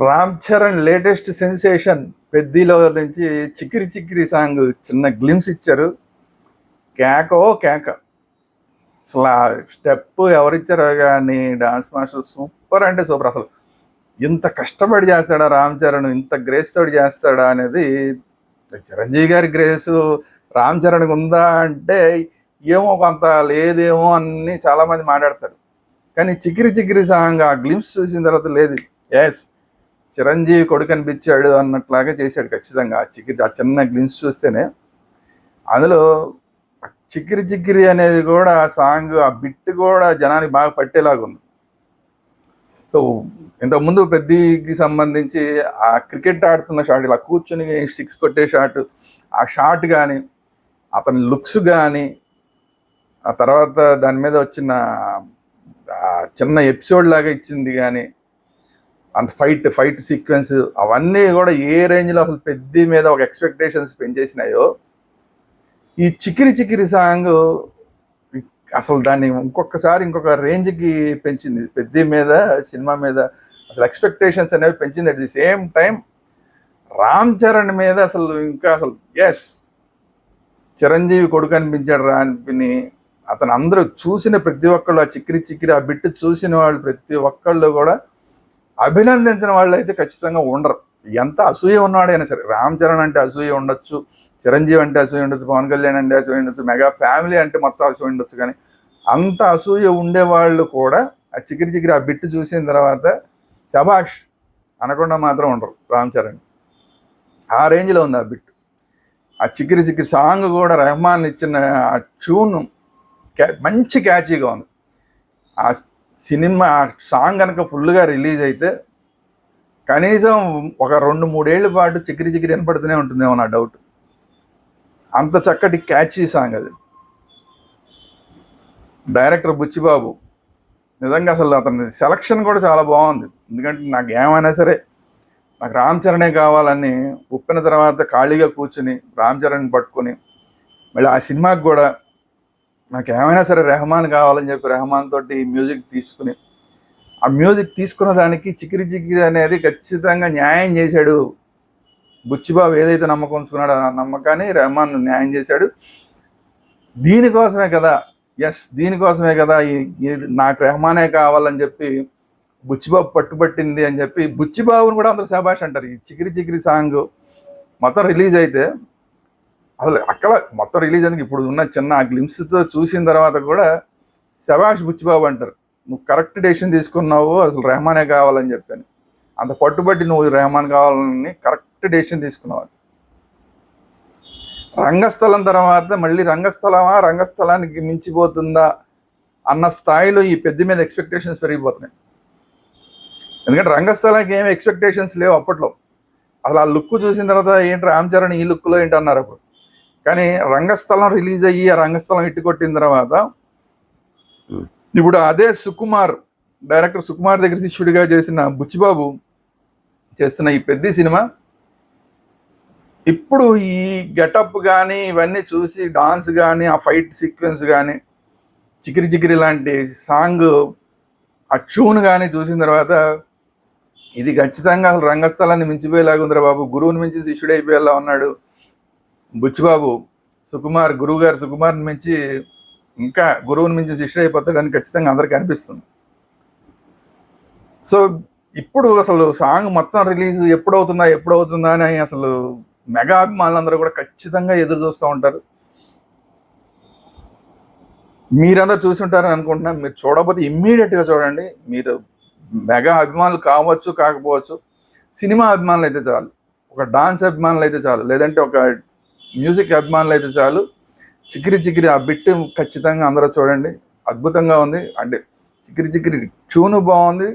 Ram Charan latest sensation పెద్దిలో నుంచి చిక్కిరి చిక్కిరి song చిన్న glimpse ఇచ్చారు. కేకో కేక. అసలు ఆ స్టెప్ ఎవరిచ్చారో కానీ డాన్స్ మాస్టర్ సూపర్ అంటే సూపర్. అసలు ఇంత కష్టపడి చేస్తాడా రామ్ చరణ్, ఇంత గ్రేస్ తోటి చేస్తాడా అనేది. చిరంజీవి గారి గ్రేసు రామ్ చరణ్కి ఉందా అంటే ఏమో కొంత లేదేమో అని చాలామంది మాట్లాడతారు. కానీ చిక్కిరి చిక్కిరి సాంగ్ ఆ గ్లిమ్స్ చూసిన తర్వాత లేదు, ఎస్ చిరంజీవి కొడుకు అనిపించాడు అన్నట్లాగా చేశాడు ఖచ్చితంగా. ఆ చిన్న గ్లిమ్స్ చూస్తేనే అందులో చిక్కిరి చిక్కిరి అనేది కూడా ఆ సాంగ్, ఆ బిట్ కూడా జనానికి బాగా పట్టేలాగా ఉంది. సో ఇంతకుముందు పెద్దికి సంబంధించి ఆ క్రికెట్ ఆడుతున్న షాట్, ఇలా కూర్చొని సిక్స్ కొట్టే షాట్, ఆ షాట్ కానీ, అతని లుక్స్ కానీ, ఆ తర్వాత దాని మీద వచ్చిన చిన్న ఎపిసోడ్ లాగా ఇచ్చింది కానీ, అంత ఫైట్ సీక్వెన్స్ అవన్నీ కూడా ఏ రేంజ్లో అసలు పెద్ది మీద ఒక ఎక్స్పెక్టేషన్స్ పెంచేసినాయో, ఈ చిక్కిరి చిక్కిరి సాంగ్ అసలు దాన్ని ఇంకొక రేంజ్కి పెంచింది. పెద్ది మీద, సినిమా మీద అసలు ఎక్స్పెక్టేషన్స్ అనేవి పెంచింది. At the same time Ram Charan మీద అసలు ఎస్ చిరంజీవి కొడుకు అనిపించాడు రా అనిపిని అతను అందరూ చూసిన ప్రతి ఒక్కళ్ళు, ఆ చిక్కిరి చిక్కిరి ఆ బిట్టు చూసిన వాళ్ళు ప్రతి ఒక్కళ్ళు కూడా అభినందించిన వాళ్ళు అయితే ఖచ్చితంగా ఉండరు. ఎంత అసూయ ఉన్నాడైనా సరే, రామ్ చరణ్ అంటే అసూయ ఉండొచ్చు, చిరంజీవి అంటే అసూయ ఉండొచ్చు, పవన్ కళ్యాణ్ అంటే అసూయ ఉండొచ్చు, మెగా ఫ్యామిలీ అంటే మొత్తం అసూయ ఉండొచ్చు, కానీ అంత అసూయ ఉండేవాళ్ళు కూడా ఆ చిక్కిరి చిక్కిరి ఆ బిట్టు చూసిన తర్వాత శభాష్ అనకుండా మాత్రం ఉండరు రామ్ చరణ్. ఆ రేంజ్లో ఉంది ఆ బిట్టు. ఆ చిక్కిరి చిక్కిరి సాంగ్ కూడా రెహమాన్ ఇచ్చిన ఆ ట్యూన్ మంచి క్యాచీగా ఉంది. ఆ సినిమా ఆ సాంగ్ కనుక ఫుల్గా రిలీజ్ అయితే కనీసం ఒక 2-3 ఏళ్ల పాటు చిక్కిరి చిక్కిరి వినపడుతూనే ఉంటుందేమో నా డౌట్. అంత చక్కటి క్యాచీ సాంగ్ అది. డైరెక్టర్ బుచ్చిబాబు నిజంగా అసలు అతని సెలక్షన్ కూడా చాలా బాగుంది. ఎందుకంటే నాకు ఏమైనా సరే నాకు రామ్ చరణే కావాలని ఒప్పిన తర్వాత ఖాళీగా కూర్చుని రామ్ చరణ్ పట్టుకొని మళ్ళీ ఆ సినిమాకి కూడా నాకు ఏమైనా సరే రెహమాన్ కావాలని చెప్పి రెహమాన్ తోటి మ్యూజిక్ తీసుకుని, ఆ మ్యూజిక్ తీసుకున్న దానికి చిక్కిరి చిక్కిరి అనేది ఖచ్చితంగా న్యాయం చేశాడు బుచ్చిబాబు. ఏదైతే నమ్మకం ఉంచుకున్నాడో ఆ నమ్మకాన్ని రెహమాన్ న్యాయం చేశాడు. దీనికోసమే కదా నాకు రెహమానే కావాలని చెప్పి బుచ్చిబాబు పట్టుబట్టింది అని చెప్పి బుచ్చిబాబుని కూడా అందరూ శభాష్ అంటారు. ఈ చిక్కిరి చిక్కిరి సాంగ్ మొత్తం రిలీజ్ అయితే అసలు అక్కడ మొత్తం రిలీజ్ అనేది ఇప్పుడు ఉన్న చిన్న గ్లిమ్స్తో చూసిన తర్వాత కూడా శభాష్ బుచ్చిబాబు అంటారు. నువ్వు కరెక్ట్ డెసిషన్ తీసుకున్నావు, అసలు రెహమానే కావాలని చెప్పాను. అంత పట్టుబట్టి నువ్వు రెహమాన్ కావాలని కరెక్ట్ డెసిషన్ తీసుకున్నావు. రంగస్థలం తర్వాత మళ్ళీ రంగస్థలానికి మించిపోతుందా అన్న స్థాయిలో ఈ పెద్ద మీద ఎక్స్పెక్టేషన్స్ పెరిగిపోతున్నాయి. ఎందుకంటే రంగస్థలానికి ఏమి ఎక్స్పెక్టేషన్స్ లేవు అప్పట్లో. అసలు ఆ లుక్ చూసిన తర్వాత ఏంటి రామ్ చరణ్ ఈ లుక్లో ఏంటి అన్నారు అప్పుడు. కానీ రంగస్థలం రిలీజ్ అయ్యి ఆ రంగస్థలం ఇట్టు కొట్టిన తర్వాత ఇప్పుడు అదే డైరెక్టర్ సుకుమార్ దగ్గర శిష్యుడిగా చేసిన బుచ్చిబాబు చేస్తున్న ఈ పెద్ద సినిమా ఇప్పుడు ఈ గెటప్ కానీ ఇవన్నీ చూసి, డాన్స్ కానీ, ఆ ఫైట్ సీక్వెన్స్ కానీ, చిక్కిరి చిక్కిరి లాంటి సాంగ్ ఆ ట్యూన్ కానీ చూసిన తర్వాత ఇది ఖచ్చితంగా అసలు రంగస్థలాన్ని మించిపోయేలాగా ఉందిరా బాబు, గురువుని మించి శిష్యుడు అయిపోయేలా ఉన్నాడు బుచ్చిబాబు. సుకుమార్ని మించి ఇంకా గురువుని మించి శిష్యుడు అయిపోతాడని ఖచ్చితంగా అందరికీ అనిపిస్తుంది. సో ఇప్పుడు అసలు సాంగ్ మొత్తం రిలీజ్ ఎప్పుడవుతుందా అని అసలు మెగా అభిమానులందరూ కూడా ఖచ్చితంగా ఎదురు చూస్తూ ఉంటారు. మీరందరూ చూసి ఉంటారని అనుకుంటున్నాను. మీరు చూడకపోతే ఇమ్మీడియట్గా చూడండి. మీరు మెగా అభిమానులు కావచ్చు కాకపోవచ్చు, సినిమా అభిమానులు అయితే చాలు, ఒక డాన్స్ అభిమానులు అయితే చాలు, లేదంటే ఒక మ్యూజిక్ అభిమానులు అయితే చాలు, చిక్కిరి చిక్కిరి ఆ బిట్ ఖచ్చితంగా అందరూ చూడండి. అద్భుతంగా ఉంది. అంటే చిక్కిరి చిక్కిరి ట్యూను బాగుంది.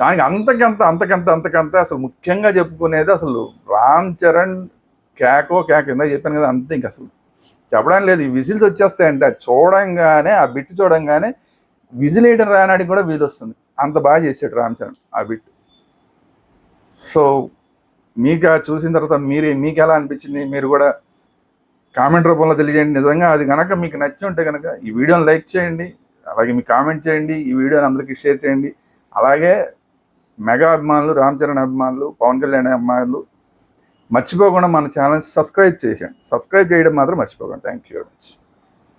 దానికి అంతకంత అసలు ముఖ్యంగా చెప్పుకునేది అసలు రామ్ చరణ్ కేక ఇందా చెప్పాను కదా, అంతే. ఇంక అసలు చెప్పడానికి లేదు. ఈ విజిల్స్ వచ్చేస్తాయంటే అది చూడంగానే, ఆ బిట్ చూడంగానే విజిల్ వేయడం రానాడికి కూడా వీలు వస్తుంది. అంత బాగా చేసాడు రామ్ చరణ్ ఆ బిట్. సో మీకు చూసిన తర్వాత మీకు ఎలా అనిపించింది మీరు కూడా కామెంట్ రూపంలో తెలియజేయండి. నిజంగా అది కనుక మీకు నచ్చి ఉంటే కనుక ఈ వీడియోని లైక్ చేయండి, అలాగే మీకు కామెంట్ చేయండి, ఈ వీడియోని అందరికీ షేర్ చేయండి. అలాగే మెగా అభిమానులు, రామ్ చరణ్ అభిమానులు, పవన్ కళ్యాణ్ అభిమానులు మర్చిపోకుండా మన ఛానల్ సబ్స్క్రైబ్ చేయడం మాత్రం మర్చిపోకండి. Thank you very much.